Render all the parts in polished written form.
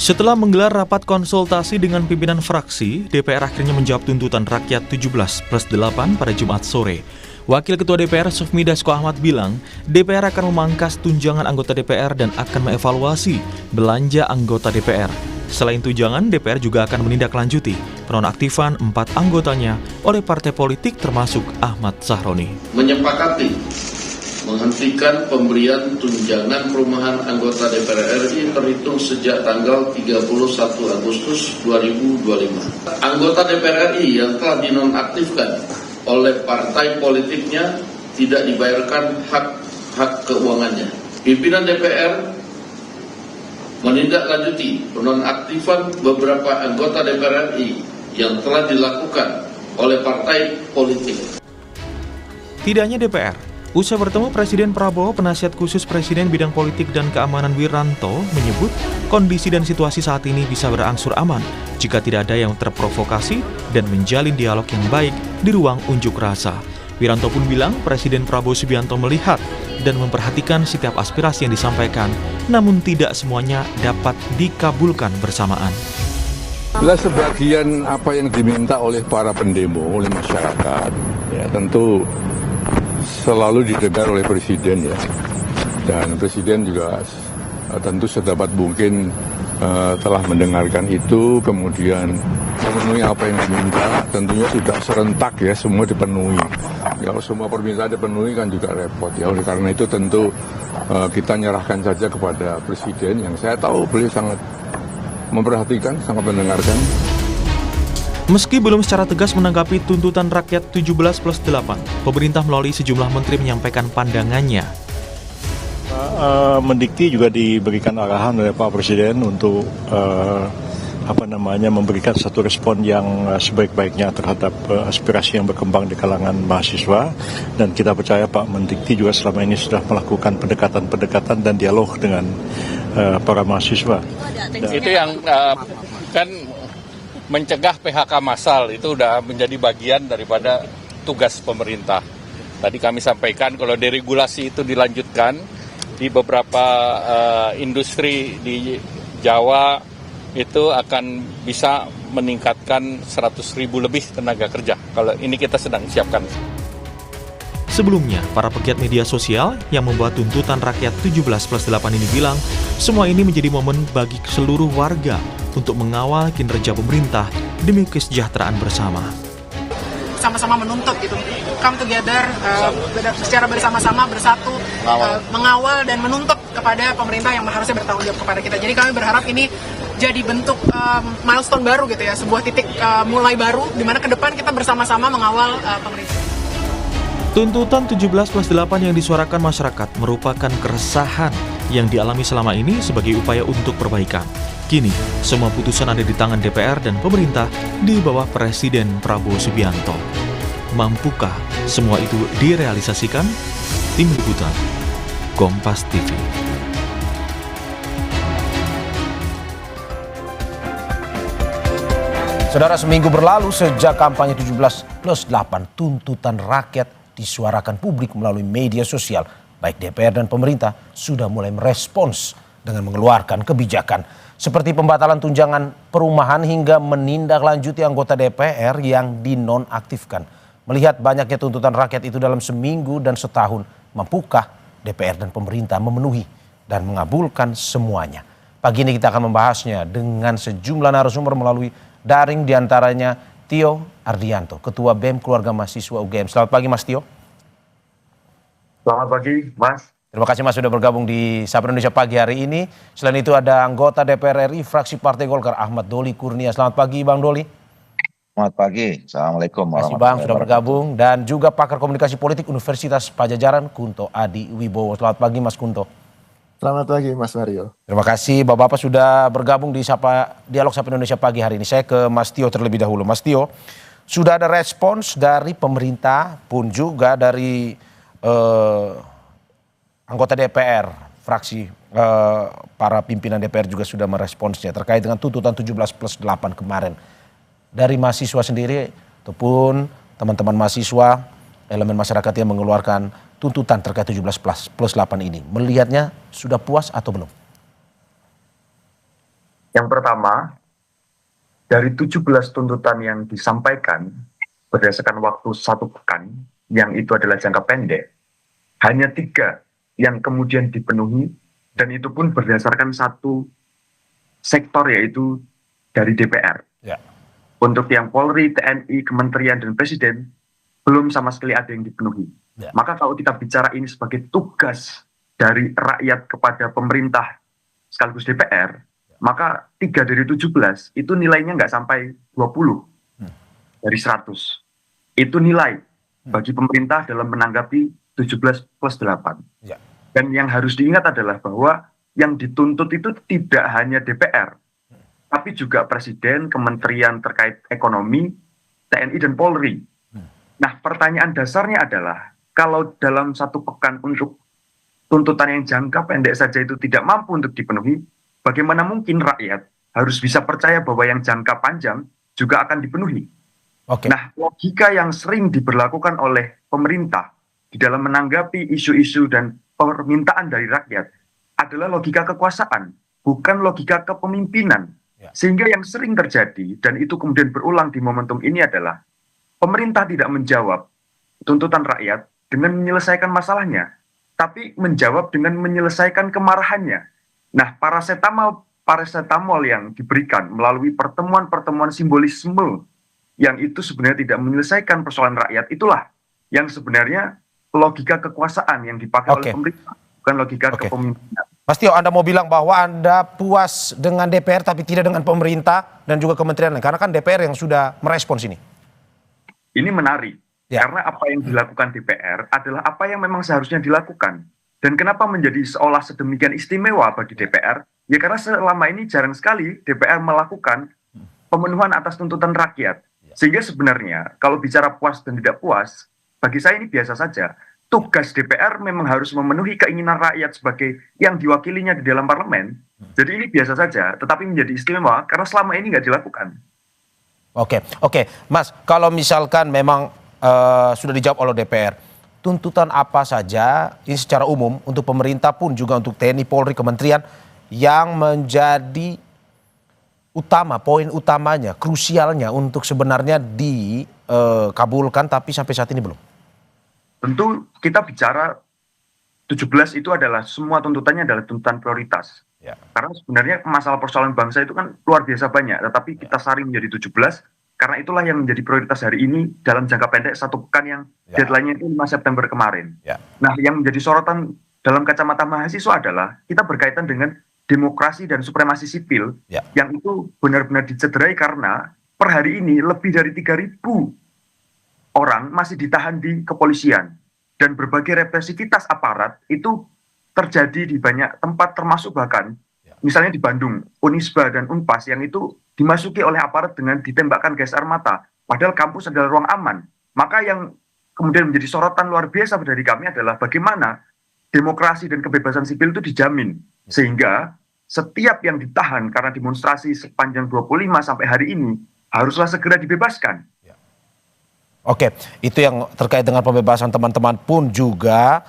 Setelah menggelar rapat konsultasi dengan pimpinan fraksi, DPR akhirnya menjawab tuntutan rakyat 17+8 pada Jumat sore. Wakil Ketua DPR Sufmi Dasko Ahmad bilang, DPR akan memangkas tunjangan anggota DPR dan akan mengevaluasi belanja anggota DPR. Selain tunjangan, DPR juga akan menindaklanjuti penonaktifan 4 anggotanya oleh partai politik termasuk Ahmad Sahroni. Menyepakati menghentikan pemberian tunjangan perumahan anggota DPR RI terhitung sejak tanggal 31 Agustus 2025. Anggota DPR RI yang telah dinonaktifkan oleh partai politiknya tidak dibayarkan hak keuangannya. Pimpinan DPR menindaklanjuti penonaktifan beberapa anggota DPR RI yang telah dilakukan oleh partai politik. Tidak hanya DPR, usai bertemu Presiden Prabowo, penasihat khusus Presiden bidang politik dan keamanan Wiranto menyebut kondisi dan situasi saat ini bisa berangsur aman jika tidak ada yang terprovokasi dan menjalin dialog yang baik di ruang unjuk rasa. Wiranto pun bilang Presiden Prabowo Subianto melihat dan memperhatikan setiap aspirasi yang disampaikan, namun tidak semuanya dapat dikabulkan bersamaan. Bila sebagian apa yang diminta oleh para pendemo, oleh masyarakat, ya tentu selalu didengar oleh Presiden ya, dan Presiden juga tentu sedapat mungkin telah mendengarkan itu, kemudian memenuhi apa yang diminta. Tentunya tidak serentak ya, semua dipenuhi. Kalau semua permintaan dipenuhi kan juga repot ya. Oleh karena itu tentu kita nyerahkan saja kepada Presiden yang saya tahu beliau sangat memperhatikan, sangat mendengarkan. Meski belum secara tegas menanggapi tuntutan rakyat 17+8, pemerintah melalui sejumlah menteri menyampaikan pandangannya. Mendikti juga diberikan arahan oleh Pak Presiden untuk memberikan satu respon yang sebaik-baiknya terhadap aspirasi yang berkembang di kalangan mahasiswa, dan kita percaya Pak Mendikti juga selama ini sudah melakukan pendekatan-pendekatan dan dialog dengan para mahasiswa. Itu yang kan mencegah PHK massal itu sudah menjadi bagian daripada tugas pemerintah. Tadi kami sampaikan kalau deregulasi itu dilanjutkan di beberapa industri di Jawa itu akan bisa meningkatkan 100.000 lebih tenaga kerja. Kalau ini kita sedang siapkan. Sebelumnya, para pegiat media sosial yang membuat tuntutan rakyat 17+8 ini bilang, semua ini menjadi momen bagi seluruh warga untuk mengawal kinerja pemerintah demi kesejahteraan bersama. Sama-sama menuntut gitu, come together, secara bersama-sama bersatu, mengawal dan menuntut kepada pemerintah yang harusnya bertanggung jawab kepada kita. Jadi kami berharap ini jadi bentuk milestone baru gitu ya, sebuah titik mulai baru di mana ke depan kita bersama-sama mengawal pemerintah. Tuntutan 17+8 yang disuarakan masyarakat merupakan keresahan yang dialami selama ini sebagai upaya untuk perbaikan. Kini, semua putusan ada di tangan DPR dan pemerintah di bawah Presiden Prabowo Subianto. Mampukah semua itu direalisasikan? Tim Liputan, Kompas TV. Saudara, seminggu berlalu sejak kampanye 17+8, tuntutan rakyat disuarakan publik melalui media sosial. Baik DPR dan pemerintah sudah mulai merespons dengan mengeluarkan kebijakan seperti pembatalan tunjangan perumahan hingga menindaklanjuti anggota DPR yang dinonaktifkan. Melihat banyaknya tuntutan rakyat itu dalam seminggu dan setahun, mampukah DPR dan pemerintah memenuhi dan mengabulkan semuanya? Pagi ini kita akan membahasnya dengan sejumlah narasumber melalui daring, diantaranya Tio Ardianto, Ketua BEM Keluarga Mahasiswa UGM. Selamat pagi Mas Tio. Selamat pagi Mas. Terima kasih Mas sudah bergabung di Sapa Indonesia Pagi hari ini. Selain itu ada anggota DPR RI fraksi Partai Golkar Ahmad Doli Kurnia. Selamat pagi Bang Doli. Selamat pagi, Assalamualaikum. Terima kasih Bang sudah bergabung. Dan juga pakar komunikasi politik Universitas Padjadjaran Kunto Adi Wibowo. Selamat pagi Mas Kunto. Selamat pagi Mas Mario. Terima kasih Bapak-Bapak sudah bergabung di Dialog Sapa Indonesia Pagi hari ini. Saya ke Mas Tio terlebih dahulu. Mas Tio, sudah ada respons dari pemerintah pun juga dari anggota DPR, fraksi para pimpinan DPR juga sudah meresponsnya terkait dengan tuntutan 17+8 kemarin. Dari mahasiswa sendiri ataupun teman-teman mahasiswa, elemen masyarakat yang mengeluarkan tuntutan terkait 17+8 ini, melihatnya sudah puas atau belum? Yang pertama, dari 17 tuntutan yang disampaikan berdasarkan waktu 1 pekan, yang itu adalah jangka pendek, hanya 3 yang kemudian dipenuhi, dan itu pun berdasarkan satu sektor, yaitu dari DPR. Ya. Untuk yang Polri, TNI, Kementerian, dan Presiden, belum sama sekali ada yang dipenuhi. Ya. Maka kalau kita bicara ini sebagai tugas dari rakyat kepada pemerintah sekaligus DPR, maka 3 dari 17 itu nilainya nggak sampai 20 dari 100. Itu nilai bagi pemerintah dalam menanggapi 17 plus 8. Ya. Dan yang harus diingat adalah bahwa yang dituntut itu tidak hanya DPR, tapi juga Presiden, Kementerian terkait ekonomi, TNI, dan Polri. Nah, pertanyaan dasarnya adalah, kalau dalam 1 pekan untuk tuntutan yang jangka pendek saja itu tidak mampu untuk dipenuhi, bagaimana mungkin rakyat harus bisa percaya bahwa yang jangka panjang juga akan dipenuhi? Oke. Nah, logika yang sering diberlakukan oleh pemerintah di dalam menanggapi isu-isu dan permintaan dari rakyat adalah logika kekuasaan, bukan logika kepemimpinan. Ya. Sehingga yang sering terjadi, dan itu kemudian berulang di momentum ini adalah, pemerintah tidak menjawab tuntutan rakyat dengan menyelesaikan masalahnya, tapi menjawab dengan menyelesaikan kemarahannya. Nah, parasetamol yang diberikan melalui pertemuan-pertemuan simbolisme yang itu sebenarnya tidak menyelesaikan persoalan rakyat, itulah yang sebenarnya logika kekuasaan yang dipakai oleh pemerintah, bukan logika kepemimpinan. Mas Tio, Anda mau bilang bahwa Anda puas dengan DPR tapi tidak dengan pemerintah dan juga kementerian lain, karena kan DPR yang sudah merespons ini. Ini menarik, karena apa yang dilakukan DPR adalah apa yang memang seharusnya dilakukan. Dan kenapa menjadi seolah sedemikian istimewa bagi DPR? Ya karena selama ini jarang sekali DPR melakukan pemenuhan atas tuntutan rakyat. Sehingga sebenarnya kalau bicara puas dan tidak puas, bagi saya ini biasa saja. Tugas DPR memang harus memenuhi keinginan rakyat sebagai yang diwakilinya di dalam parlemen. Jadi ini biasa saja, tetapi menjadi istimewa karena selama ini nggak dilakukan. Oke, Mas, kalau misalkan memang sudah dijawab oleh DPR, tuntutan apa saja ini secara umum untuk pemerintah pun juga untuk TNI, Polri, Kementerian yang menjadi utama, poin utamanya, krusialnya untuk sebenarnya dikabulkan tapi sampai saat ini belum? Tentu kita bicara 17 itu adalah semua tuntutannya adalah tuntutan prioritas. Ya. Karena sebenarnya masalah persoalan bangsa itu kan luar biasa banyak, tetapi kita saring menjadi 17 karena itulah yang menjadi prioritas hari ini dalam jangka pendek 1 pekan yang deadline-nya itu 5 September kemarin. Ya. Nah, yang menjadi sorotan dalam kacamata mahasiswa adalah kita berkaitan dengan demokrasi dan supremasi sipil yang itu benar-benar dicederai karena per hari ini lebih dari 3.000 orang masih ditahan di kepolisian dan berbagai represivitas aparat itu terjadi di banyak tempat, termasuk bahkan misalnya di Bandung, Unisba dan Unpas yang itu dimasuki oleh aparat dengan ditembakkan gas air mata, padahal kampus adalah ruang aman. Maka yang kemudian menjadi sorotan luar biasa dari kami adalah bagaimana demokrasi dan kebebasan sipil itu dijamin, sehingga setiap yang ditahan karena demonstrasi sepanjang 25 sampai hari ini haruslah segera dibebaskan. Oke, itu yang terkait dengan pembebasan teman-teman pun juga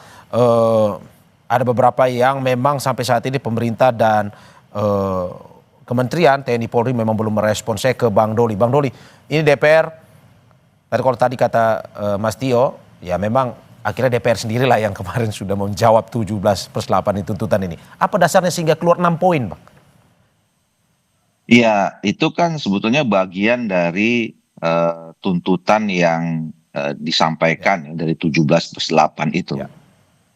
ada beberapa yang memang sampai saat ini pemerintah dan Kementerian TNI Polri memang belum merespons. Saya ke Bang Doli. Bang Doli, ini DPR, kalau tadi kata Mas Tio, ya memang akhirnya DPR sendirilah yang kemarin sudah menjawab 17+8 tuntutan ini. Apa dasarnya sehingga keluar 6 poin, Bang? Iya, itu kan sebetulnya bagian dari tuntutan yang disampaikan dari 17+8 itu.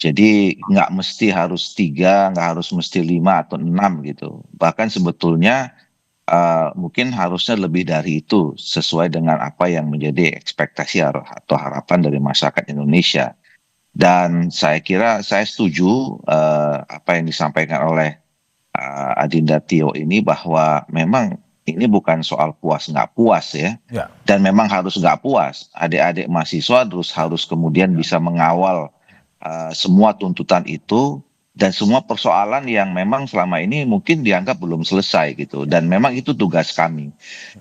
Jadi nggak mesti harus 3, nggak harus mesti 5 atau 6 gitu. Bahkan sebetulnya mungkin harusnya lebih dari itu sesuai dengan apa yang menjadi ekspektasi atau harapan dari masyarakat Indonesia. Dan saya kira saya setuju apa yang disampaikan oleh Adinda Tio ini, bahwa memang ini bukan soal puas nggak puas ya. Dan memang harus nggak puas. Adik-adik mahasiswa harus kemudian bisa mengawal semua tuntutan itu dan semua persoalan yang memang selama ini mungkin dianggap belum selesai gitu, dan memang itu tugas kami.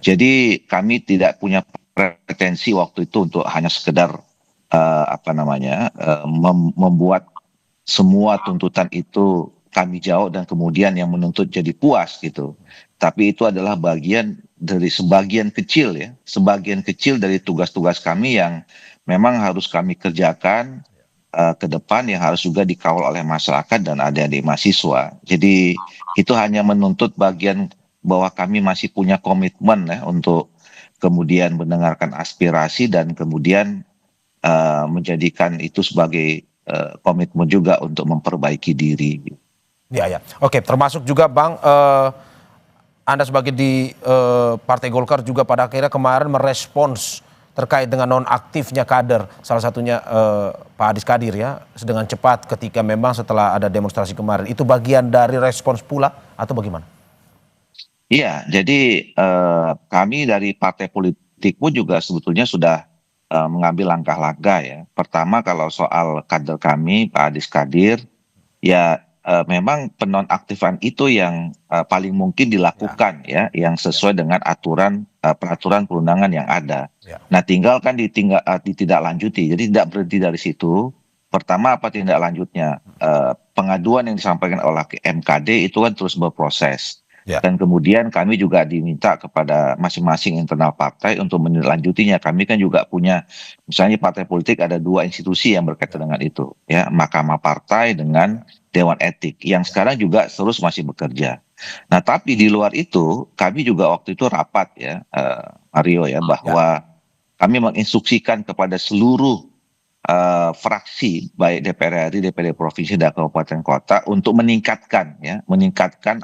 Jadi kami tidak punya pretensi waktu itu untuk hanya sekedar membuat semua tuntutan itu kami jawab dan kemudian yang menuntut jadi puas gitu. Tapi itu adalah bagian dari sebagian kecil ya, sebagian kecil dari tugas-tugas kami yang memang harus kami kerjakan ke depan, yang harus juga dikawal oleh masyarakat dan adik-adik mahasiswa. Jadi itu hanya menuntut bagian bahwa kami masih punya komitmen ya untuk kemudian mendengarkan aspirasi dan kemudian menjadikan itu sebagai komitmen juga untuk memperbaiki diri. Ya, ya. Oke, termasuk juga Bang, Anda sebagai di Partai Golkar juga pada akhirnya kemarin merespons terkait dengan nonaktifnya kader, salah satunya Pak Adis Kadir ya, dengan cepat ketika memang setelah ada demonstrasi kemarin. Itu bagian dari respons pula atau bagaimana? Iya, jadi kami dari partai politik pun juga sebetulnya sudah mengambil langkah-langkah ya. Pertama kalau soal kader kami, Pak Adis Kadir, ya memang penonaktifan itu yang paling mungkin dilakukan ya, yang sesuai dengan peraturan perundangan yang ada. Nah tinggal kan ditindaklanjuti, jadi tidak berhenti dari situ. Pertama apa tindak lanjutnya? Pengaduan yang disampaikan oleh MKD itu kan terus berproses. Dan kemudian kami juga diminta kepada masing-masing internal partai untuk menindaklanjutinya. Kami kan juga punya, misalnya partai politik ada 2 institusi yang berkaitan dengan itu, ya, Mahkamah Partai dengan Dewan Etik, yang sekarang juga terus masih bekerja. Nah, tapi di luar itu, kami juga waktu itu rapat ya, Mario ya, bahwa kami menginstruksikan kepada seluruh fraksi baik DPR RI, DPD provinsi dan kabupaten kota untuk meningkatkan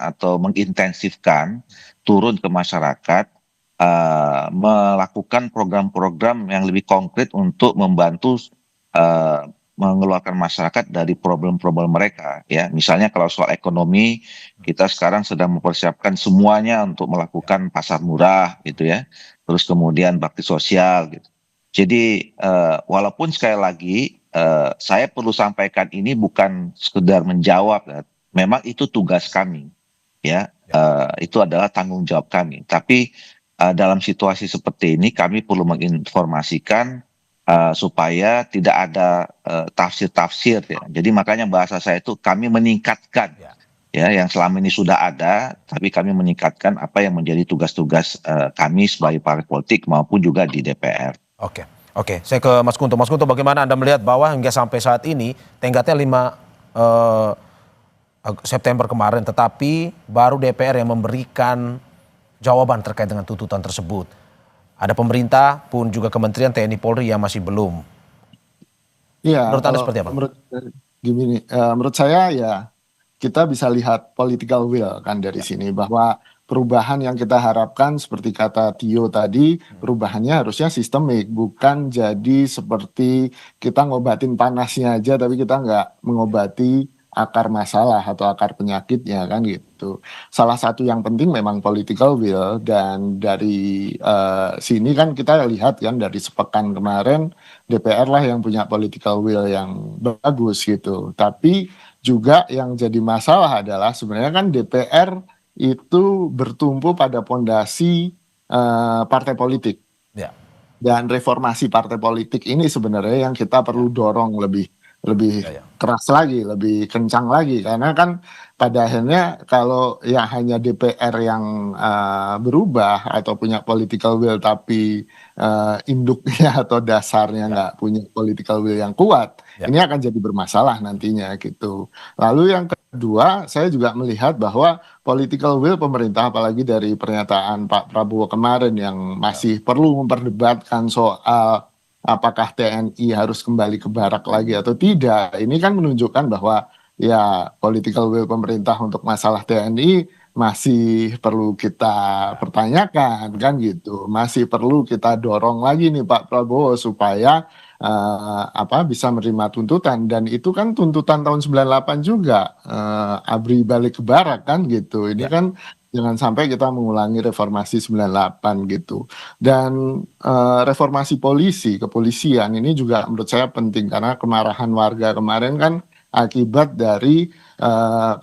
atau mengintensifkan turun ke masyarakat, melakukan program-program yang lebih konkret untuk membantu mengeluarkan masyarakat dari problem-problem mereka ya. Misalnya kalau soal ekonomi, kita sekarang sedang mempersiapkan semuanya untuk melakukan pasar murah gitu ya, terus kemudian bakti sosial gitu. Jadi walaupun sekali lagi saya perlu sampaikan ini bukan sekedar menjawab, memang itu tugas kami, ya, itu adalah tanggung jawab kami. Tapi dalam situasi seperti ini kami perlu menginformasikan supaya tidak ada tafsir-tafsir, ya. Jadi makanya bahasa saya itu kami meningkatkan, ya, yang selama ini sudah ada, tapi kami meningkatkan apa yang menjadi tugas-tugas kami sebagai partai politik maupun juga di DPR. Oke, saya ke Mas Kunto. Mas Kunto, bagaimana Anda melihat bahwa hingga sampai saat ini tenggatnya 5 September kemarin, tetapi baru DPR yang memberikan jawaban terkait dengan tuntutan tersebut. Ada pemerintah pun juga Kementerian TNI Polri yang masih belum. Iya. Menurut Anda seperti apa? Menurut saya ya kita bisa lihat political will kan dari sini, bahwa perubahan yang kita harapkan seperti kata Tio tadi, perubahannya harusnya sistemik, bukan jadi seperti kita ngobatin panasnya aja tapi kita nggak mengobati akar masalah atau akar penyakitnya kan gitu. Salah satu yang penting memang political will, dan dari sini kan kita lihat kan dari sepekan kemarin DPR lah yang punya political will yang bagus gitu. Tapi juga yang jadi masalah adalah sebenarnya kan DPR itu bertumpu pada pondasi partai politik. Dan reformasi partai politik ini sebenarnya yang kita perlu dorong lebih keras lagi, lebih kencang lagi, karena kan pada akhirnya kalau ya hanya DPR yang berubah atau punya political will tapi induknya atau dasarnya nggak punya political will yang kuat, ini akan jadi bermasalah nantinya gitu. Lalu yang kedua, saya juga melihat bahwa political will pemerintah, apalagi dari pernyataan Pak Prabowo kemarin yang masih perlu memperdebatkan soal apakah TNI harus kembali ke barak lagi atau tidak. Ini kan menunjukkan bahwa ya political will pemerintah untuk masalah TNI masih perlu kita pertanyakan kan gitu. Masih perlu kita dorong lagi nih Pak Prabowo supaya bisa menerima tuntutan, dan itu kan tuntutan tahun 98 juga, ABRI balik ke barak kan gitu. Ini kan jangan sampai kita mengulangi reformasi 98 gitu. Dan reformasi kepolisian ini juga menurut saya penting, karena kemarahan warga kemarin kan akibat dari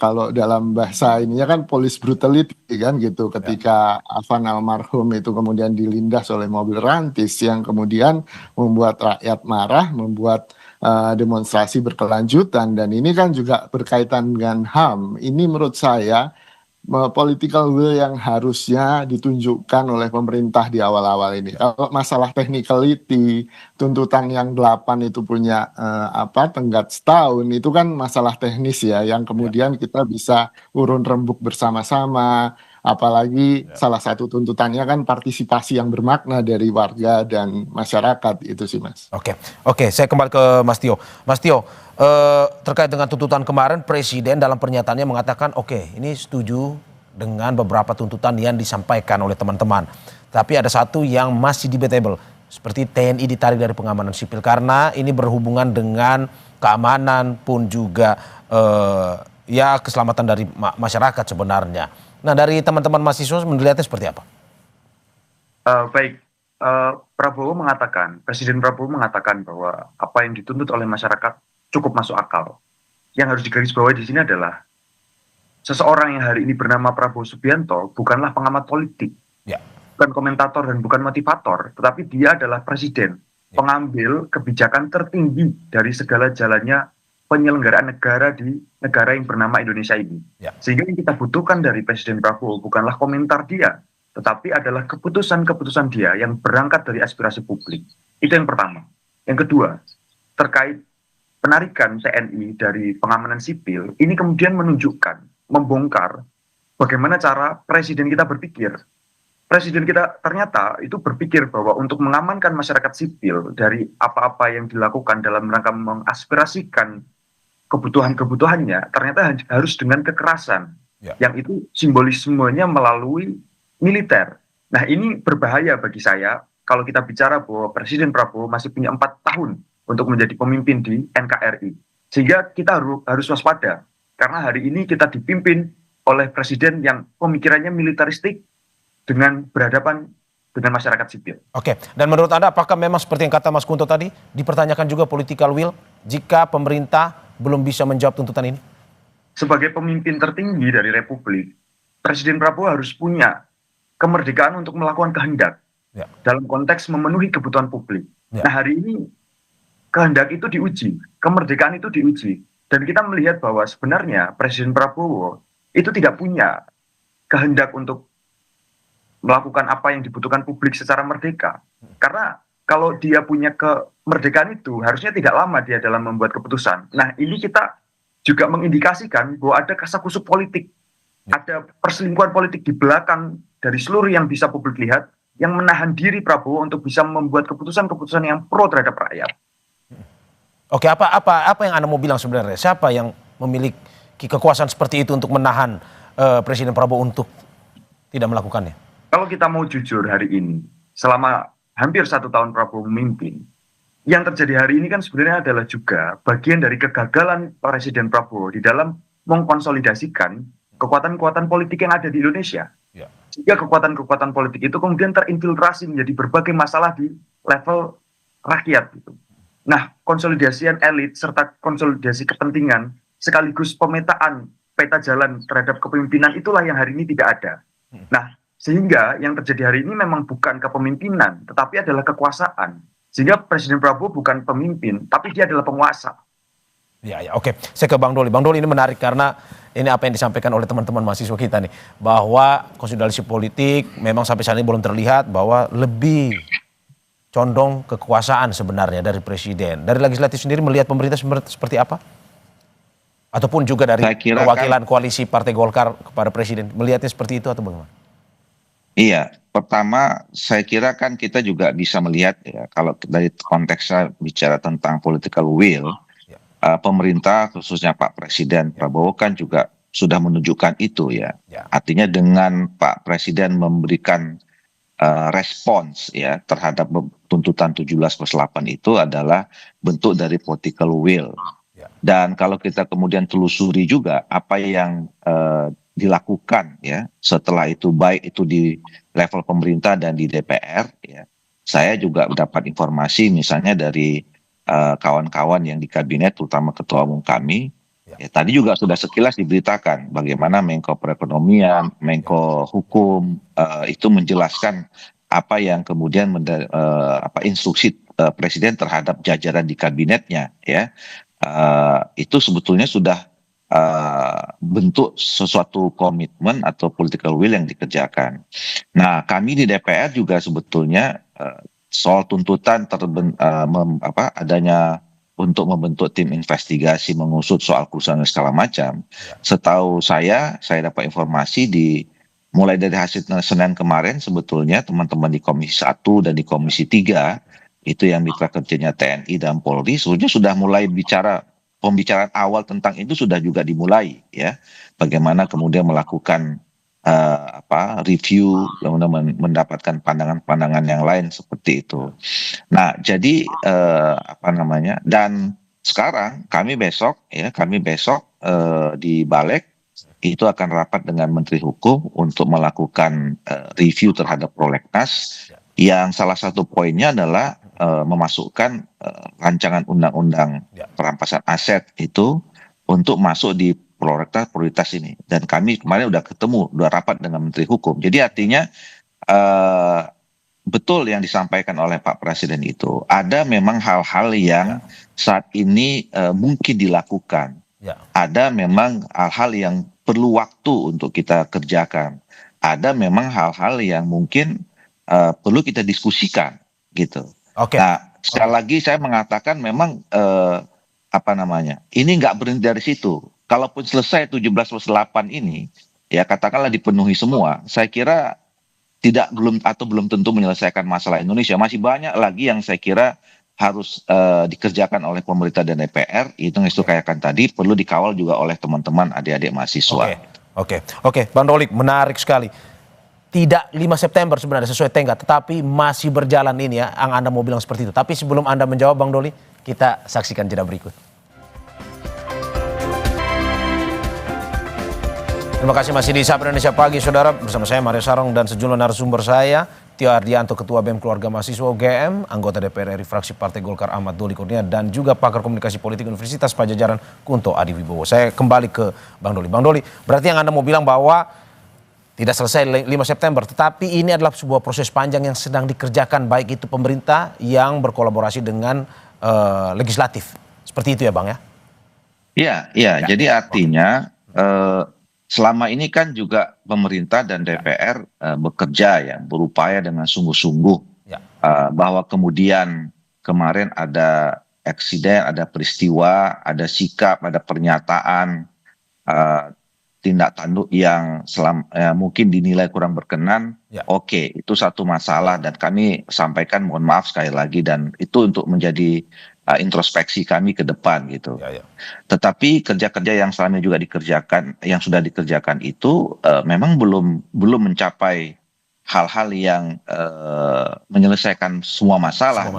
kalau dalam bahasa ininya kan police brutality kan gitu, ketika Afan almarhum itu kemudian dilindas oleh mobil rantis yang kemudian membuat rakyat marah, membuat demonstrasi berkelanjutan, dan ini kan juga berkaitan dengan HAM. Ini menurut saya political will yang harusnya ditunjukkan oleh pemerintah di awal-awal ini. Kalau masalah technicality, tuntutan yang 8 itu punya tenggat setahun, itu kan masalah teknis ya, yang kemudian kita bisa urun rembuk bersama-sama. Apalagi salah satu tuntutannya kan partisipasi yang bermakna dari warga dan masyarakat, itu sih Mas. Oke, saya kembali ke Mas Tio. Mas Tio, terkait dengan tuntutan kemarin, Presiden dalam pernyataannya mengatakan oke, ini setuju dengan beberapa tuntutan yang disampaikan oleh teman-teman. Tapi ada satu yang masih debatable, seperti TNI ditarik dari pengamanan sipil karena ini berhubungan dengan keamanan pun juga keselamatan dari masyarakat sebenarnya. Nah, dari teman-teman mahasiswa melihatnya seperti apa? Presiden Prabowo mengatakan bahwa apa yang dituntut oleh masyarakat cukup masuk akal. Yang harus digarisbawahi di sini adalah seseorang yang hari ini bernama Prabowo Subianto bukanlah pengamat politik, bukan komentator dan bukan motivator, tetapi dia adalah presiden, pengambil kebijakan tertinggi dari segala jalannya penyelenggaraan negara di negara yang bernama Indonesia ini. Sehingga yang kita butuhkan dari Presiden Prabowo bukanlah komentar dia, tetapi adalah keputusan-keputusan dia yang berangkat dari aspirasi publik. Itu yang pertama. Yang kedua, terkait penarikan TNI dari pengamanan sipil, ini kemudian menunjukkan, membongkar bagaimana cara Presiden kita berpikir. Presiden kita ternyata itu berpikir bahwa untuk mengamankan masyarakat sipil dari apa-apa yang dilakukan dalam rangka mengaspirasikan kebutuhan-kebutuhannya, ternyata harus dengan kekerasan, yang itu simbolismenya melalui militer. Nah, ini berbahaya bagi saya kalau kita bicara bahwa Presiden Prabowo masih punya 4 tahun untuk menjadi pemimpin di NKRI. Sehingga kita harus waspada, karena hari ini kita dipimpin oleh Presiden yang pemikirannya militeristik dengan berhadapan dengan masyarakat sipil. Oke, dan menurut Anda apakah memang seperti yang kata Mas Kunto tadi, dipertanyakan juga political will jika pemerintah belum bisa menjawab tuntutan ini? Sebagai pemimpin tertinggi dari Republik, Presiden Prabowo harus punya kemerdekaan untuk melakukan kehendak dalam konteks memenuhi kebutuhan publik. Nah, hari ini kehendak itu diuji, kemerdekaan itu diuji, dan kita melihat bahwa sebenarnya Presiden Prabowo itu tidak punya kehendak untuk melakukan apa yang dibutuhkan publik secara merdeka. Karena kalau dia punya kemerdekaan itu, harusnya tidak lama dia dalam membuat keputusan. Nah, ini kita juga mengindikasikan bahwa ada kasakusuk politik, ada perselingkuhan politik di belakang dari seluruh yang bisa publik lihat, yang menahan diri Prabowo untuk bisa membuat keputusan-keputusan yang pro terhadap rakyat. Oke, apa yang Anda mau bilang sebenarnya? Siapa yang memiliki kekuasaan seperti itu untuk menahan Presiden Prabowo untuk tidak melakukannya? Kalau kita mau jujur hari ini, selama hampir 1 tahun Prabowo memimpin, yang terjadi hari ini kan sebenarnya adalah juga bagian dari kegagalan Presiden Prabowo di dalam mengkonsolidasikan kekuatan-kekuatan politik yang ada di Indonesia. Sehingga kekuatan-kekuatan politik itu kemudian terinfiltrasi menjadi berbagai masalah di level rakyat. Nah, konsolidasian elit serta konsolidasi kepentingan sekaligus pemetaan peta jalan terhadap kepemimpinan itulah yang hari ini tidak ada. Nah, sehingga yang terjadi hari ini memang bukan kepemimpinan, tetapi adalah kekuasaan. Sehingga Presiden Prabowo bukan pemimpin, tapi dia adalah penguasa. Oke. Saya ke Bang Doli. Bang Doli, ini menarik karena ini apa yang disampaikan oleh teman-teman mahasiswa kita nih, bahwa konsolidasi politik memang sampai saat ini belum terlihat, bahwa lebih condong kekuasaan sebenarnya dari Presiden. Dari legislatif sendiri melihat pemerintah seperti apa? Ataupun juga dari perwakilan koalisi Partai Golkar kepada Presiden, melihatnya seperti itu atau bagaimana? Iya, pertama saya kira kan kita juga bisa melihat ya, kalau dari konteksnya bicara tentang political will, pemerintah khususnya Pak Presiden Prabowo kan juga sudah menunjukkan itu ya. Artinya dengan Pak Presiden memberikan respons ya terhadap tuntutan 17+8 itu adalah bentuk dari political will. Dan kalau kita kemudian telusuri juga apa yang dilakukan ya setelah itu, baik itu di level pemerintah dan di DPR ya, saya juga mendapat informasi misalnya dari kawan-kawan yang di kabinet terutama ketua umum kami Ya, tadi juga sudah sekilas diberitakan bagaimana Menko Perekonomian, Menko Hukum itu menjelaskan apa yang kemudian instruksi Presiden terhadap jajaran di kabinetnya, ya. Itu sebetulnya sudah bentuk sesuatu komitmen atau political will yang dikerjakan. Nah, kami di DPR juga sebetulnya soal tuntutan adanya untuk membentuk tim investigasi mengusut soal kerusuhan segala macam. Setahu saya dapat informasi mulai dari hasil Senin kemarin sebetulnya teman-teman di Komisi 1 dan di Komisi 3 itu yang mitra kerjanya TNI dan Polri sebetulnya sudah mulai pembicaraan awal tentang itu sudah juga dimulai, ya. Bagaimana kemudian melakukan review, mendapatkan pandangan-pandangan yang lain seperti itu. Nah, jadi dan sekarang kami besok di Balek itu akan rapat dengan Menteri Hukum untuk melakukan review terhadap prolegnas yang salah satu poinnya adalah memasukkan rancangan undang-undang perampasan aset itu untuk masuk di prolegnas prioritas ini. Dan kami kemarin udah rapat dengan Menteri Hukum. Jadi artinya betul yang disampaikan oleh Pak Presiden itu. Ada memang hal-hal yang saat ini mungkin dilakukan. Ada memang hal-hal yang perlu waktu untuk kita kerjakan. Ada memang hal-hal yang mungkin perlu kita diskusikan gitu. Nah, sekali lagi saya mengatakan memang ini nggak berhenti dari situ. Kalaupun selesai 17+8 ini, ya katakanlah dipenuhi semua, saya kira belum tentu menyelesaikan masalah Indonesia. Masih banyak lagi yang saya kira harus dikerjakan oleh pemerintah dan DPR. Itu yang saya katakan tadi perlu dikawal juga oleh teman-teman adik-adik mahasiswa. Oke, Bang Dolik, menarik sekali. Tidak 5 September sebenarnya sesuai tenggat, tetapi masih berjalan ini ya, yang Anda mau bilang seperti itu. Tapi sebelum Anda menjawab, Bang Doli, kita saksikan jeda berikut. Terima kasih masih di Sapa Indonesia Pagi, Saudara. Bersama saya Mario Sarong dan sejumlah narasumber saya. Tio Ardianto, Ketua BEM Keluarga Mahasiswa UGM, anggota DPR RI fraksi Partai Golkar Ahmad Doli Kurnia, dan juga pakar komunikasi politik Universitas Padjadjaran Kunto Adi Wibowo. Saya kembali ke Bang Doli. Bang Doli, berarti yang Anda mau bilang bahwa tidak selesai 5 September, tetapi ini adalah sebuah proses panjang yang sedang dikerjakan, baik itu pemerintah yang berkolaborasi dengan legislatif. Seperti itu ya Bang ya? Iya. Jadi artinya selama ini kan juga pemerintah dan DPR bekerja berupaya dengan sungguh-sungguh bahwa kemudian kemarin ada eksiden, ada peristiwa, ada sikap, ada pernyataan tindak tanduk yang mungkin dinilai kurang berkenan. Oke, itu satu masalah dan kami sampaikan mohon maaf sekali lagi dan itu untuk menjadi introspeksi kami ke depan gitu. Tetapi kerja-kerja yang selama juga dikerjakan, yang sudah dikerjakan itu memang belum mencapai hal-hal yang menyelesaikan semua masalah.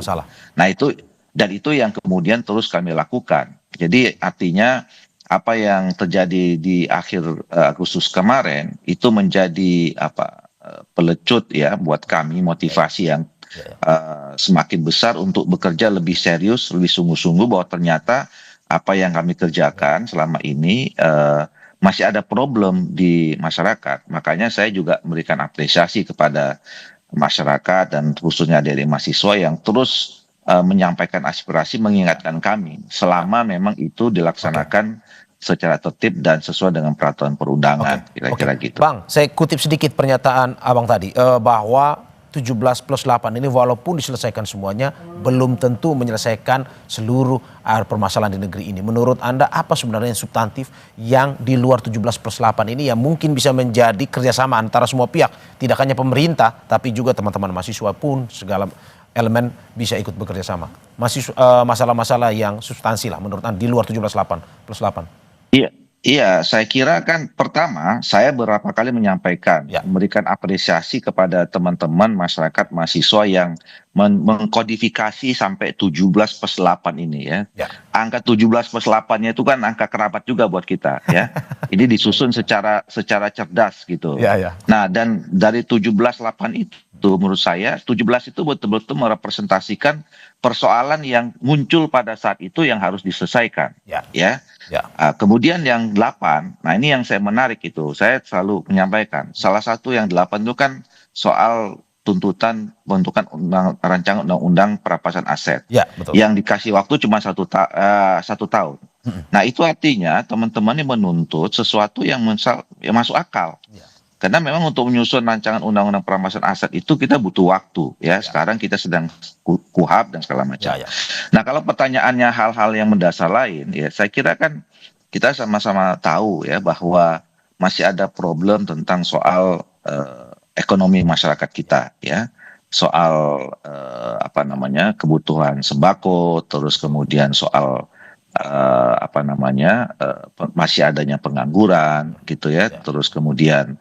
Nah itu yang kemudian terus kami lakukan. Jadi artinya apa yang terjadi di akhir Agustus kemarin itu menjadi pelecut ya buat kami, motivasi yang semakin besar untuk bekerja lebih serius, lebih sungguh-sungguh bahwa ternyata apa yang kami kerjakan selama ini masih ada problem di masyarakat. Makanya saya juga memberikan apresiasi kepada masyarakat dan khususnya dari mahasiswa yang terus menyampaikan aspirasi, mengingatkan kami selama memang itu dilaksanakan secara tertib dan sesuai dengan peraturan perundangan, kira-kira gitu. Bang, saya kutip sedikit pernyataan Abang tadi, bahwa 17+8 ini walaupun diselesaikan semuanya, belum tentu menyelesaikan seluruh permasalahan di negeri ini. Menurut Anda, apa sebenarnya yang substantif yang di luar 17+8 ini yang mungkin bisa menjadi kerjasama antara semua pihak, tidak hanya pemerintah, tapi juga teman-teman mahasiswa pun segala elemen bisa ikut bekerja sama. Masalah-masalah yang substansi lah menurut Anda di luar 17+8. Iya, saya kira kan pertama saya beberapa kali menyampaikan, memberikan apresiasi kepada teman-teman masyarakat mahasiswa yang mengkodifikasi sampai 17+8 ini ya. Angka 17+8-nya itu kan angka kerabat juga buat kita ya. Ini disusun secara cerdas gitu. Nah, dan dari 17+8 itu menurut saya 17 itu betul-betul merepresentasikan persoalan yang muncul pada saat itu yang harus diselesaikan ya. Kemudian yang 8, nah ini yang saya menarik itu. Saya selalu menyampaikan salah satu yang 8 itu kan soal tuntutan pembentukan rancangan undang-undang perampasan aset yang dikasih waktu cuma 1 tahun. Nah itu artinya teman-teman ini menuntut sesuatu yang masuk akal. Karena memang untuk menyusun rancangan undang-undang perampasan aset itu kita butuh waktu ya. Sekarang kita sedang kuhab dan segala macam. Nah kalau pertanyaannya hal-hal yang mendasar lain ya, saya kira kan kita sama-sama tahu ya bahwa masih ada problem tentang soal ekonomi masyarakat kita ya, soal kebutuhan sembako, terus kemudian soal masih adanya pengangguran gitu ya, terus kemudian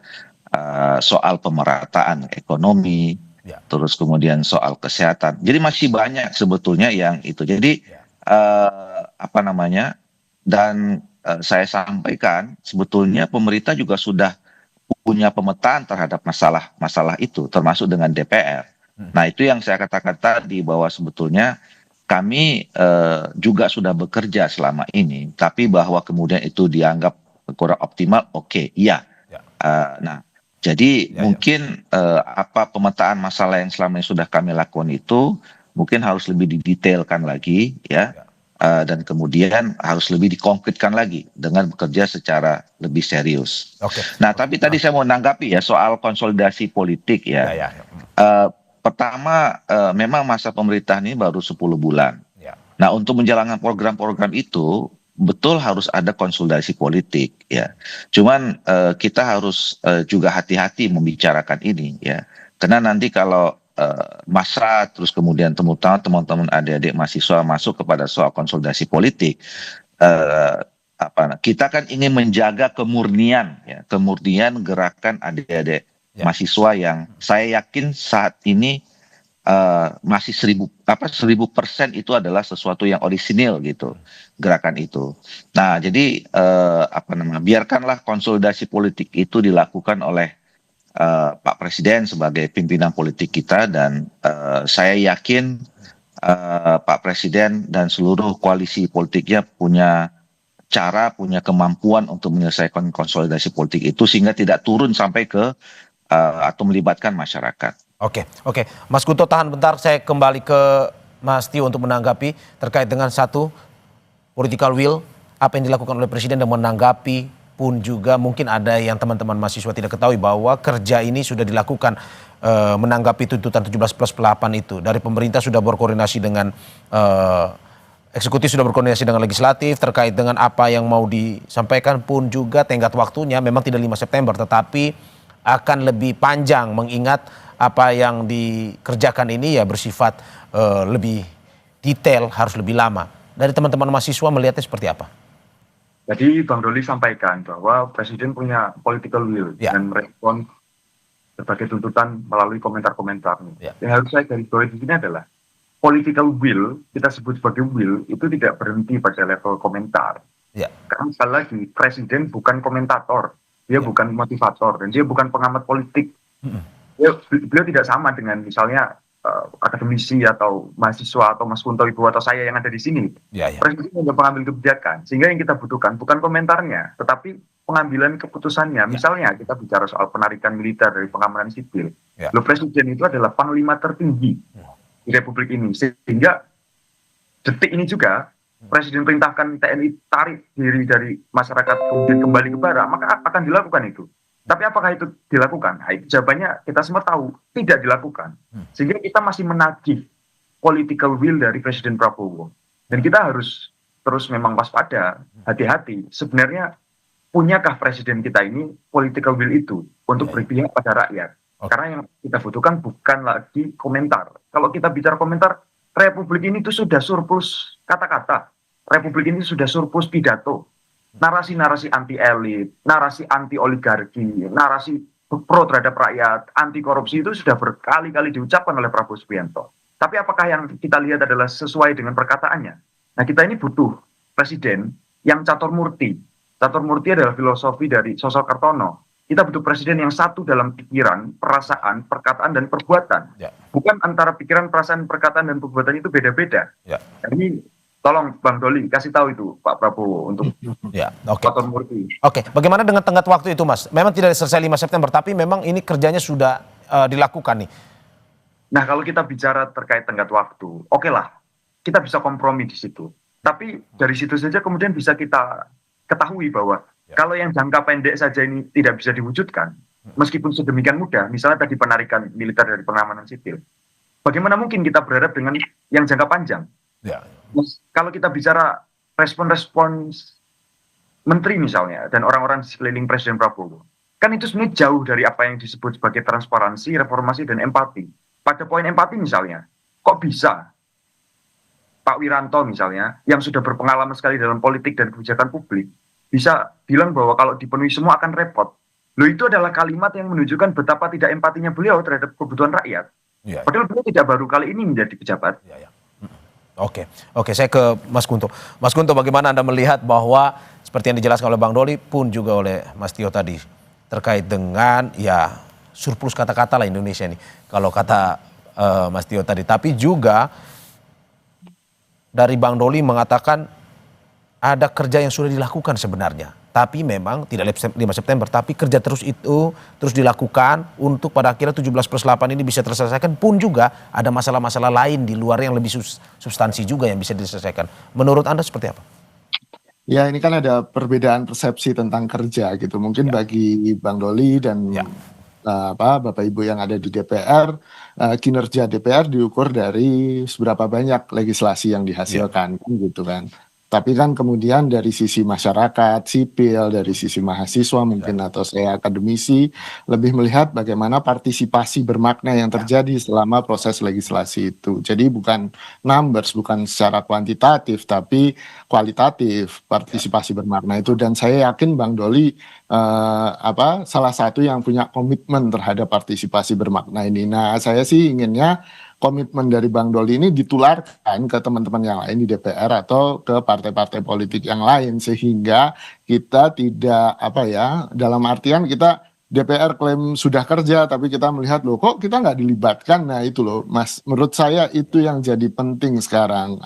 soal pemerataan ekonomi, terus kemudian soal kesehatan. Jadi masih banyak sebetulnya yang itu. Jadi dan saya sampaikan sebetulnya pemerintah juga sudah punya pemetaan terhadap masalah itu, termasuk dengan DPR. Nah itu yang saya katakan tadi bahwa sebetulnya kami juga sudah bekerja selama ini, tapi bahwa kemudian itu dianggap kurang optimal, iya. Nah jadi mungkin pemetaan masalah yang selama ini sudah kami lakukan itu mungkin harus lebih didetailkan lagi ya. Dan kemudian harus lebih dikonkretkan lagi dengan bekerja secara lebih serius. Nah, tapi tadi saya mau menanggapi ya soal konsolidasi politik ya. Pertama, memang masa pemerintahan ini baru 10 bulan. Nah, untuk menjalankan program-program itu betul harus ada konsolidasi politik ya. Cuman kita harus juga hati-hati membicarakan ini ya. Karena nanti kalau masa terus kemudian teman-teman adik-adik mahasiswa masuk kepada soal konsolidasi politik, kita kan ingin menjaga kemurnian gerakan adik-adik mahasiswa yang saya yakin saat ini masih 1000% itu adalah sesuatu yang orisinil gitu gerakan itu. Nah jadi biarkanlah konsolidasi politik itu dilakukan oleh Pak Presiden sebagai pimpinan politik kita, dan saya yakin Pak Presiden dan seluruh koalisi politiknya punya kemampuan untuk menyelesaikan konsolidasi politik itu sehingga tidak turun sampai ke atau melibatkan masyarakat. Oke. Mas Guntur tahan bentar, saya kembali ke Mas Tio untuk menanggapi terkait dengan satu political will apa yang dilakukan oleh Presiden dan menanggapi pun juga mungkin ada yang teman-teman mahasiswa tidak ketahui bahwa kerja ini sudah dilakukan menanggapi tuntutan 17+8 itu. Dari pemerintah sudah berkoordinasi dengan eksekutif, sudah berkoordinasi dengan legislatif terkait dengan apa yang mau disampaikan, pun juga tenggat waktunya memang tidak 5 September tetapi akan lebih panjang mengingat apa yang dikerjakan ini ya bersifat lebih detail, harus lebih lama. Dari teman-teman mahasiswa melihatnya seperti apa? Jadi Bang Doli sampaikan bahwa Presiden punya political will dan merespon berbagai tuntutan melalui komentar-komentar. Yang harus saya garis bawahi di sini adalah political will, kita sebut sebagai will, itu tidak berhenti pada level komentar. Karena sekali lagi, Presiden bukan komentator, dia bukan motivator, dan dia bukan pengamat politik. Beliau tidak sama dengan misalnya akademisi atau mahasiswa atau Mas Kunto Ibu atau saya yang ada di sini. Presiden adalah pengambil kebijakan, sehingga yang kita butuhkan bukan komentarnya, tetapi pengambilan keputusannya. Misalnya kita bicara soal penarikan militer dari pengamanan sipil. Presiden itu adalah panglima tertinggi di Republik ini, sehingga detik ini juga Presiden perintahkan TNI tarik diri dari masyarakat kemudian kembali ke bara, maka akan dilakukan itu. Tapi apakah itu dilakukan? Nah, itu jawabannya kita semua tahu, tidak dilakukan. Sehingga kita masih menagih political will dari Presiden Prabowo. Dan kita harus terus memang waspada, hati-hati. Sebenarnya punyakah Presiden kita ini political will itu untuk berpihak pada rakyat? Karena yang kita butuhkan bukan lagi komentar. Kalau kita bicara komentar, Republik ini itu sudah surplus kata-kata. Republik ini sudah surplus pidato. Narasi-narasi anti-elit, narasi anti-oligarki, narasi pro terhadap rakyat, anti-korupsi itu sudah berkali-kali diucapkan oleh Prabowo Subianto. Tapi apakah yang kita lihat adalah sesuai dengan perkataannya? Nah, kita ini butuh presiden yang catur murti. Catur murti adalah filosofi dari sosok Kartono. Kita butuh presiden yang satu dalam pikiran, perasaan, perkataan, dan perbuatan. Bukan antara pikiran, perasaan, perkataan, dan perbuatan itu beda-beda. Nah, ini tolong Bang Doli kasih tahu itu Pak Prabowo untuk catur murti. Bagaimana dengan tenggat waktu itu, Mas? Memang tidak selesai 5 September, tapi memang ini kerjanya sudah dilakukan nih. Nah, kalau kita bicara terkait tenggat waktu, oke lah, kita bisa kompromi di situ. Tapi dari situ saja kemudian bisa kita ketahui bahwa kalau yang jangka pendek saja ini tidak bisa diwujudkan, meskipun sedemikian mudah, misalnya tadi penarikan militer dari pengamanan sipil, bagaimana mungkin kita berharap dengan yang jangka panjang? Kalau kita bicara respons-respons menteri misalnya, dan orang-orang di sekeliling Presiden Prabowo, kan itu sebenarnya jauh dari apa yang disebut sebagai transparansi, reformasi, dan empati. Pada poin empati misalnya, kok bisa Pak Wiranto misalnya, yang sudah berpengalaman sekali dalam politik dan kebijakan publik, bisa bilang bahwa kalau dipenuhi semua akan repot. Loh, itu adalah kalimat yang menunjukkan betapa tidak empatinya beliau terhadap kebutuhan rakyat. Padahal beliau tidak baru kali ini menjadi pejabat. Oke, saya ke Mas Kunto. Mas Kunto, bagaimana Anda melihat bahwa seperti yang dijelaskan oleh Bang Doli pun juga oleh Mas Tio tadi, terkait dengan surplus kata-kata lah Indonesia ini, kalau kata Mas Tio tadi. Tapi juga dari Bang Doli mengatakan ada kerja yang sudah dilakukan sebenarnya. Tapi memang tidak 5 September, tapi kerja terus dilakukan untuk pada akhirnya 17+8 ini bisa terselesaikan, pun juga ada masalah-masalah lain di luar yang lebih substansi juga yang bisa diselesaikan. Menurut Anda seperti apa? Ya, ini kan ada perbedaan persepsi tentang kerja gitu. Mungkin bagi Bang Doli dan Bapak Ibu yang ada di DPR, kinerja DPR diukur dari seberapa banyak legislasi yang dihasilkan, gitu kan. Tapi kan kemudian dari sisi masyarakat sipil, dari sisi mahasiswa mungkin atau saya akademisi, lebih melihat bagaimana partisipasi bermakna yang terjadi selama proses legislasi itu. Jadi bukan numbers, bukan secara kuantitatif, tapi kualitatif partisipasi bermakna itu. Dan saya yakin Bang Doli salah satu yang punya komitmen terhadap partisipasi bermakna ini. Nah, saya sih inginnya komitmen dari Bang Doli ini ditularkan ke teman-teman yang lain di DPR atau ke partai-partai politik yang lain, sehingga kita tidak dalam artian kita DPR klaim sudah kerja tapi kita melihat loh kok kita nggak dilibatkan. Nah itu loh Mas, menurut saya itu yang jadi penting sekarang,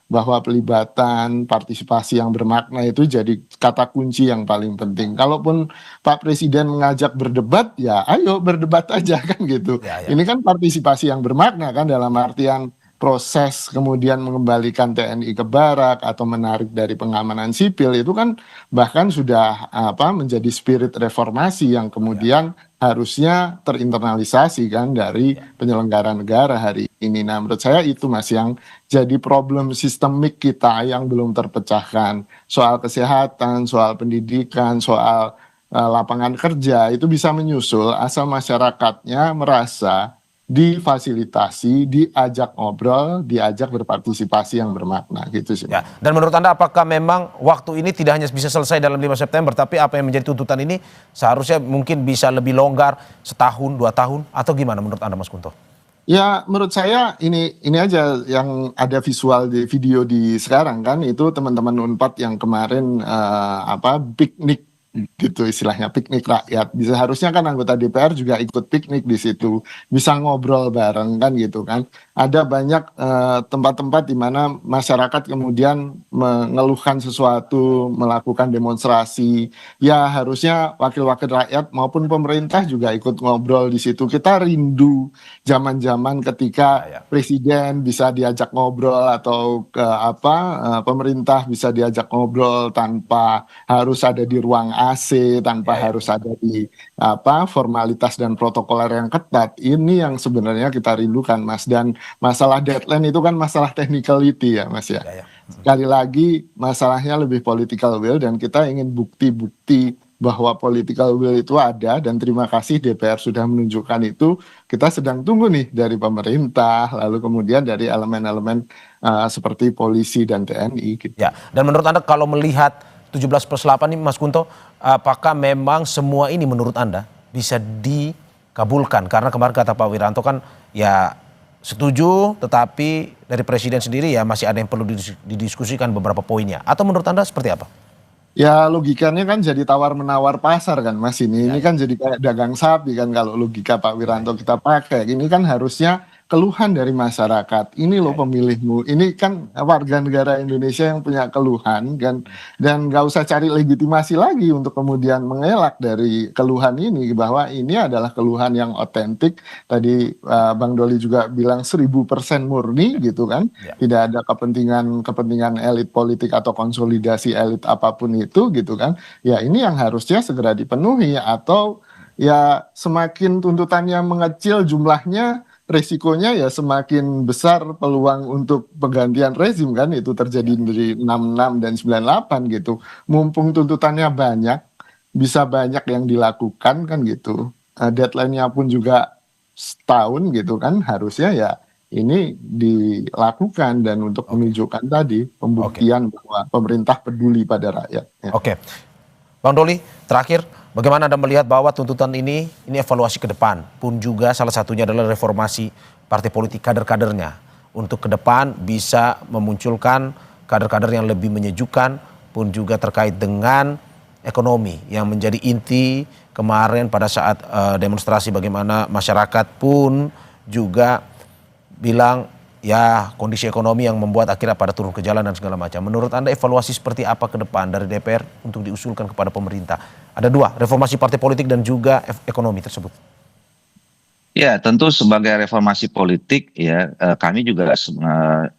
bahwa pelibatan partisipasi yang bermakna itu jadi kata kunci yang paling penting. Kalaupun Pak Presiden mengajak berdebat, ya ayo berdebat aja kan gitu. Ini kan partisipasi yang bermakna kan, dalam artian proses kemudian mengembalikan TNI ke barak atau menarik dari pengamanan sipil itu kan bahkan sudah menjadi spirit reformasi yang kemudian harusnya terinternalisasi kan dari penyelenggara negara hari ini. Nah, menurut saya itu Mas yang jadi problem sistemik kita yang belum terpecahkan. Soal kesehatan, soal pendidikan, soal lapangan kerja itu bisa menyusul asal masyarakatnya merasa difasilitasi, diajak ngobrol, diajak berpartisipasi yang bermakna gitu sih. Dan menurut Anda apakah memang waktu ini tidak hanya bisa selesai dalam 5 September, tapi apa yang menjadi tuntutan ini seharusnya mungkin bisa lebih longgar, setahun, 2 tahun, atau gimana menurut Anda Mas Kunto? Ya menurut saya ini aja yang ada visual di video di sekarang kan, itu teman-teman Unpad yang kemarin piknik gitu istilahnya, piknik rakyat. Bisa harusnya kan anggota DPR juga ikut piknik di situ, bisa ngobrol bareng kan gitu kan. Ada banyak tempat-tempat di mana masyarakat kemudian mengeluhkan sesuatu, melakukan demonstrasi. Ya harusnya wakil-wakil rakyat maupun pemerintah juga ikut ngobrol di situ. Kita rindu zaman-zaman ketika presiden bisa diajak ngobrol atau pemerintah bisa diajak ngobrol tanpa harus ada di ruang AC, tanpa harus ada di formalitas dan protokoler yang ketat. Ini yang sebenarnya kita rindukan Mas. Dan masalah deadline itu kan masalah technicality ya Mas ya. Sekali lagi masalahnya lebih political will, dan kita ingin bukti-bukti bahwa political will itu ada, dan terima kasih DPR sudah menunjukkan itu. Kita sedang tunggu nih dari pemerintah, lalu kemudian dari elemen-elemen seperti polisi dan TNI gitu. Dan menurut Anda kalau melihat 17+8 ini Mas Kunto, apakah memang semua ini menurut Anda bisa dikabulkan? Karena kemarin kata Pak Wiranto kan ya setuju, tetapi dari Presiden sendiri ya masih ada yang perlu didiskusikan beberapa poinnya. Atau menurut Anda seperti apa? Ya logikanya kan jadi tawar-menawar pasar kan Mas ini. Ini kan jadi kayak dagang sapi kan kalau logika Pak Wiranto kita pakai. Ini kan harusnya keluhan dari masyarakat. Ini loh pemilihmu. Ini kan warga negara Indonesia yang punya keluhan kan. Dan nggak usah cari legitimasi lagi untuk kemudian mengelak dari keluhan ini. Bahwa ini adalah keluhan yang otentik. Tadi Bang Doli juga bilang 1000% murni gitu kan. Tidak ada kepentingan elit politik atau konsolidasi elit apapun itu gitu kan. Ya ini yang harusnya segera dipenuhi. Atau ya semakin tuntutannya mengecil jumlahnya, resikonya ya semakin besar peluang untuk penggantian rezim kan, itu terjadi dari 66 dan 98 gitu. Mumpung tuntutannya banyak, bisa banyak yang dilakukan kan gitu. Deadline-nya pun juga setahun gitu kan, harusnya ya ini dilakukan dan untuk menunjukkan tadi pembuktian bahwa pemerintah peduli pada rakyat. Ya. Oke. Bang Doli, terakhir, bagaimana Anda melihat bahwa tuntutan ini evaluasi ke depan pun juga salah satunya adalah reformasi partai politik kader-kadernya untuk ke depan bisa memunculkan kader-kader yang lebih menyejukkan pun juga terkait dengan ekonomi yang menjadi inti kemarin pada saat demonstrasi, bagaimana masyarakat pun juga bilang ya kondisi ekonomi yang membuat akhirnya pada turun ke jalan dan segala macam. Menurut Anda evaluasi seperti apa ke depan dari DPR untuk diusulkan kepada pemerintah? Ada dua, reformasi partai politik dan juga ekonomi tersebut. Ya, tentu sebagai reformasi politik ya kami juga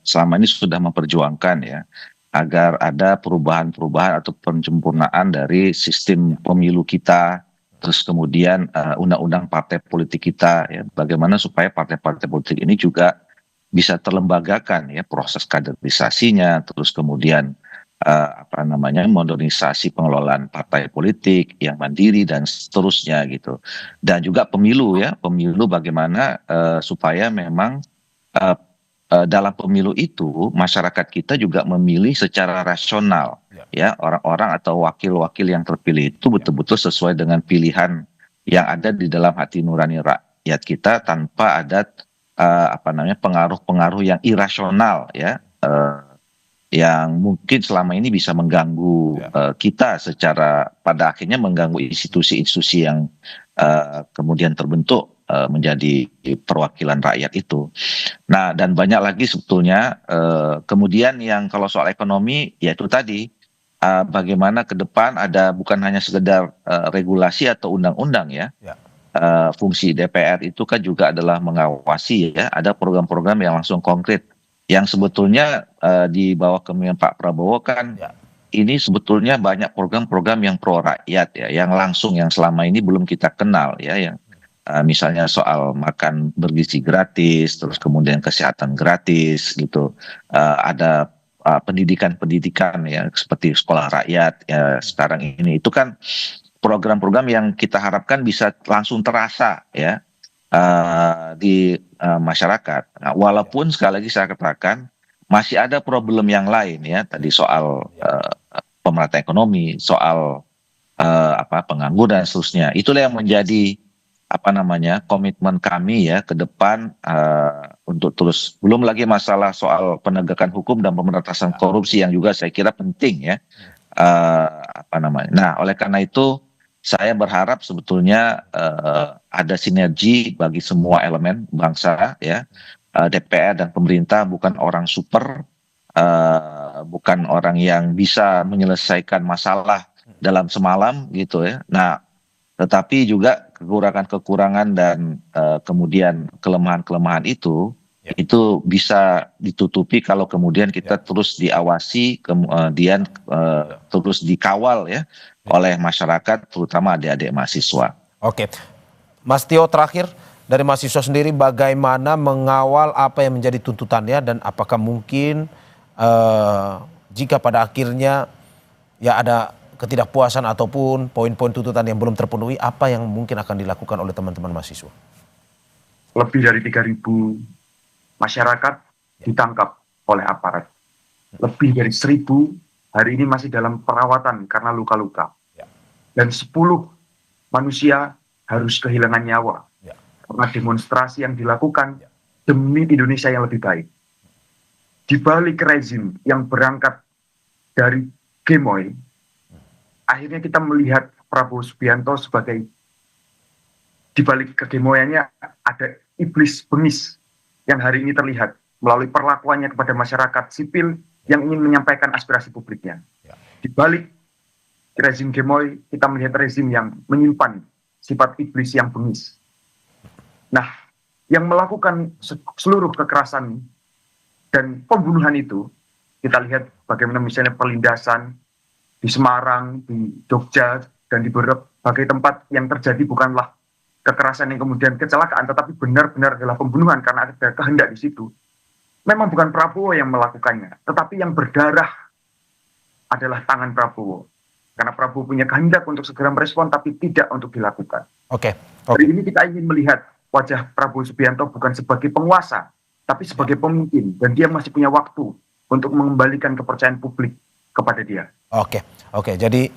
selama ini sudah memperjuangkan ya agar ada perubahan-perubahan atau penyempurnaan dari sistem pemilu kita, terus kemudian undang-undang partai politik kita ya, bagaimana supaya partai-partai politik ini juga bisa terlembagakan ya proses kaderisasinya, terus kemudian modernisasi pengelolaan partai politik yang mandiri dan seterusnya gitu. Dan juga pemilu bagaimana supaya memang dalam pemilu itu masyarakat kita juga memilih secara rasional ya, orang-orang atau wakil-wakil yang terpilih itu betul-betul sesuai dengan pilihan yang ada di dalam hati nurani rakyat kita tanpa ada pengaruh-pengaruh yang irasional ya, yang mungkin selama ini bisa mengganggu kita secara pada akhirnya mengganggu institusi-institusi yang kemudian terbentuk menjadi perwakilan rakyat itu. Nah, dan banyak lagi sebetulnya. Kemudian yang kalau soal ekonomi ya itu tadi bagaimana ke depan ada bukan hanya sekedar regulasi atau undang-undang ya. Fungsi DPR itu kan juga adalah mengawasi ya, ada program-program yang langsung konkret yang sebetulnya di bawah kepemimpinan Pak Prabowo kan ini sebetulnya banyak program-program yang pro rakyat ya, yang langsung yang selama ini belum kita kenal ya, yang misalnya soal makan bergizi gratis, terus kemudian kesehatan gratis gitu, ada pendidikan ya seperti sekolah rakyat ya sekarang ini, itu kan program-program yang kita harapkan bisa langsung terasa ya di masyarakat. Nah, walaupun sekali lagi saya katakan masih ada problem yang lain ya, tadi soal pemerataan ekonomi, soal pengangguran dan seterusnya. Itulah yang menjadi komitmen kami ya ke depan untuk terus, belum lagi masalah soal penegakan hukum dan pemberantasan korupsi yang juga saya kira penting ya. Nah, oleh karena itu saya berharap sebetulnya ada sinergi bagi semua elemen bangsa ya. DPR dan pemerintah bukan orang super, bukan orang yang bisa menyelesaikan masalah dalam semalam gitu ya. Nah, tetapi juga kekurangan-kekurangan dan kemudian kelemahan-kelemahan itu bisa ditutupi kalau kemudian kita terus diawasi, kemudian terus dikawal ya oleh masyarakat, terutama adik-adik mahasiswa. Oke, Mas Tio, terakhir dari mahasiswa sendiri bagaimana mengawal apa yang menjadi tuntutannya dan apakah mungkin jika pada akhirnya ya ada ketidakpuasan ataupun poin-poin tuntutan yang belum terpenuhi, apa yang mungkin akan dilakukan oleh teman-teman mahasiswa? Lebih dari 3.000 masyarakat ditangkap oleh aparat. Lebih dari 1.000 hari ini masih dalam perawatan karena luka-luka. Dan 10 manusia harus kehilangan nyawa karena demonstrasi yang dilakukan demi Indonesia yang lebih baik. Di balik rezim yang berangkat dari Gemoy, akhirnya kita melihat Prabowo Subianto sebagai, di balik kegemoyannya ada iblis bengis yang hari ini terlihat melalui perlakuannya kepada masyarakat sipil yang ingin menyampaikan aspirasi publiknya. Di balik rezim Gemoy, kita melihat rezim yang menyimpan sifat iblis yang bengis. Nah, yang melakukan seluruh kekerasan dan pembunuhan itu, kita lihat bagaimana misalnya pelindasan di Semarang, di Jogja, dan di berbagai tempat yang terjadi bukanlah kekerasan yang kemudian kecelakaan, tetapi benar-benar adalah pembunuhan karena ada kehendak di situ. Memang bukan Prabowo yang melakukannya, tetapi yang berdarah adalah tangan Prabowo. Karena Prabowo punya kehendak untuk segera merespon, tapi tidak untuk dilakukan. Hari ini kita ingin melihat wajah Prabowo Subianto bukan sebagai penguasa, tapi sebagai pemimpin. Dan dia masih punya waktu untuk mengembalikan kepercayaan publik kepada dia. Oke. Jadi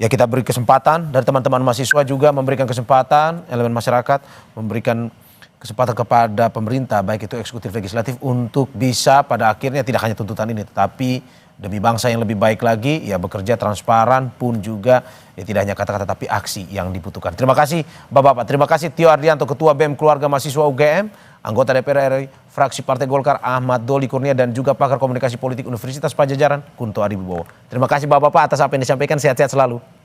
ya kita beri kesempatan dari teman-teman mahasiswa juga memberikan kesempatan, elemen masyarakat memberikan kesempatan kepada pemerintah, baik itu eksekutif legislatif, untuk bisa pada akhirnya tidak hanya tuntutan ini, tetapi demi bangsa yang lebih baik lagi, ya bekerja transparan pun juga, ya tidak hanya kata-kata tapi aksi yang dibutuhkan. Terima kasih Bapak-Bapak, terima kasih Tio Ardianto, Ketua BEM Keluarga Mahasiswa UGM, anggota DPR RI, fraksi Partai Golkar Ahmad Doli Kurnia, dan juga pakar komunikasi politik Universitas Padjadjaran Kunto Adiwibowo. Terima kasih Bapak-Bapak atas apa yang disampaikan, sehat-sehat selalu.